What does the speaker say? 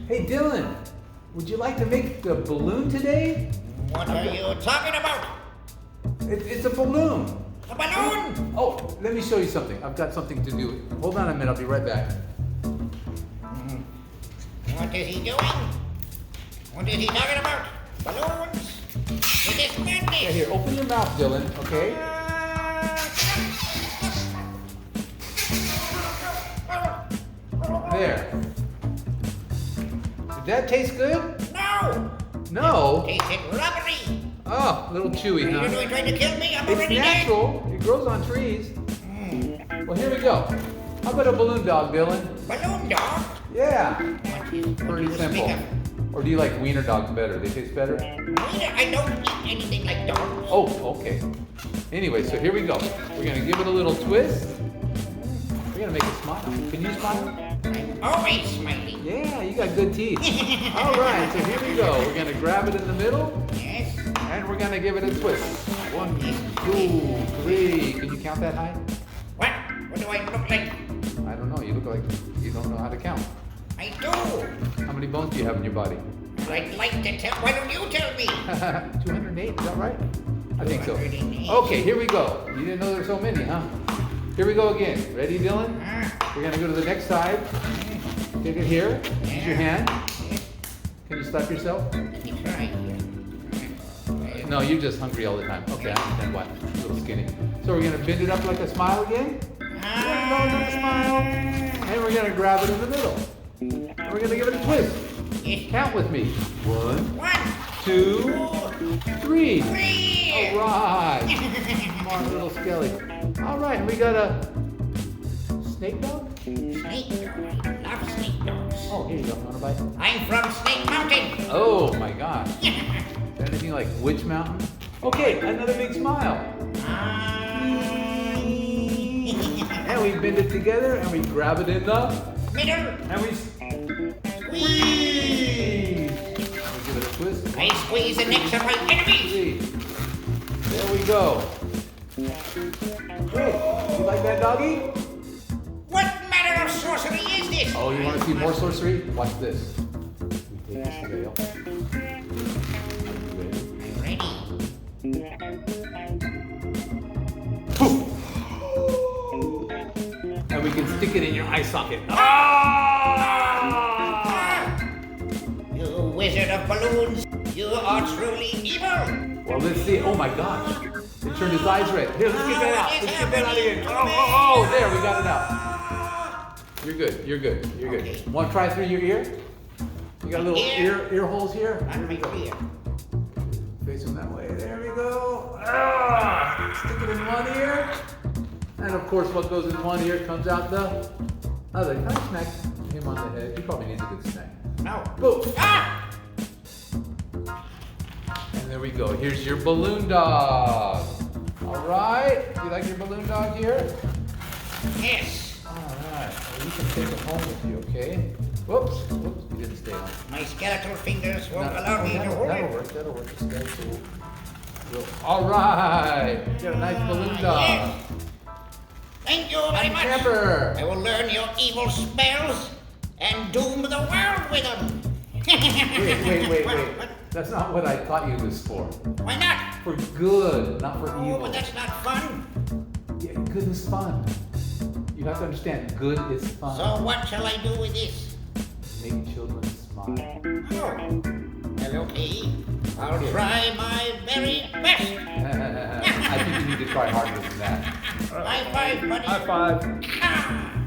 Hey Dylan, would you like to make a balloon today? What are you talking about? It's a balloon. A balloon? Oh, let me show you something. I've got something to do. Hold on a minute, I'll be right back. What is he doing? What is he talking about? Balloons? It is madness. Yeah, here, open your mouth, Dylan, okay? There. Did that taste good? No! No? Tasted rubbery. Oh, a little chewy, Are you huh? trying to kill me? I'm It's already natural. It grows on trees. Well, here we go. How about a balloon dog, Dylan? dead. Balloon dog? Yeah. What do you Pretty speak simple. of? Or do you like wiener dogs better? They taste better? I don't eat anything like dogs. Oh, okay. Anyway, so here we go. We're gonna give it a little twist. We're gonna make it smile. Can you smile? I'm always smiling. Yeah, you got good teeth. All right, so here we go. We're gonna grab it in the middle, Yes. and we're gonna give it a twist. 1, 2, 3. Can you count that high? What? What do I look like? I don't know. You look like you don't know how to count. I do. How many bones do you have in your body? I'd like to tell. Why don't you tell me? 208. Is that right? I think so. 208. Okay, here we go. You didn't know there were so many, huh? Here we go again. Ready, Dylan? We're gonna go to the next side. Take it here. Use your hand. Can you slap yourself? Let me try. No, you're just hungry all the time. Okay, I understand why. A little skinny. So we're gonna bend it up like a smile again. There we go, another smile. And we're gonna grab it in the middle. And we're gonna give it a twist. Yes. Count with me. 1, 1, 2, 3. 3. All right. Smart little skelly. All right, and we got a snake dog. Snake dog. I love snake dogs. Oh, here you go. Want to bite? I'm from Snake Mountain. Oh my gosh. Is that anything like Witch Mountain? Okay, another big smile. And we bend it together and we grab it in the Middle. and we squeeze. We give it a twist. I squeeze the necks of my enemies. Squeeze. There we go. Great. You like that, doggy? What manner of sorcery is this? Oh, you want to see more sorcery? Watch this. We take this scale. I'm ready. And we can stick it in your eye socket. You wizard of balloons. You are truly evil. Well, let's see. Oh my gosh. It turned his eyes red. Here, let's get that out. Let's get that out again. Oh, there, we got it out. You're good. You're good. You're good. Okay. Want to try through your ear? You got little ear holes here? On my ear. Face them that way. There we go. Stick it in one ear. And of course, what goes in one ear comes out the other. Can I smack him on the head? He probably needs a good smack. No. Boom. Ah! And there we go. Here's your balloon dog. All right. You like your balloon dog here? Yes. All right. Well, you can take it home with you, okay? Whoops. Whoops. You didn't stay on. My skeletal fingers won't No, allow me to that'll, hold that'll it. work. That'll work. It's very cool. All right. You got a nice balloon dog. Yes. Thank you very much. Camper. I will learn your evil spells and doom the world with them. Wait. That's not what I taught you this for. Why not? For good, not for Oh, evil. but that's not fun. Yeah, good is fun. You have to understand, good is fun. So what shall I do with this? Make children smile. Oh, well, okay. I'll try my very best. I think you need to try harder than that. High five, buddy. High five. Ah.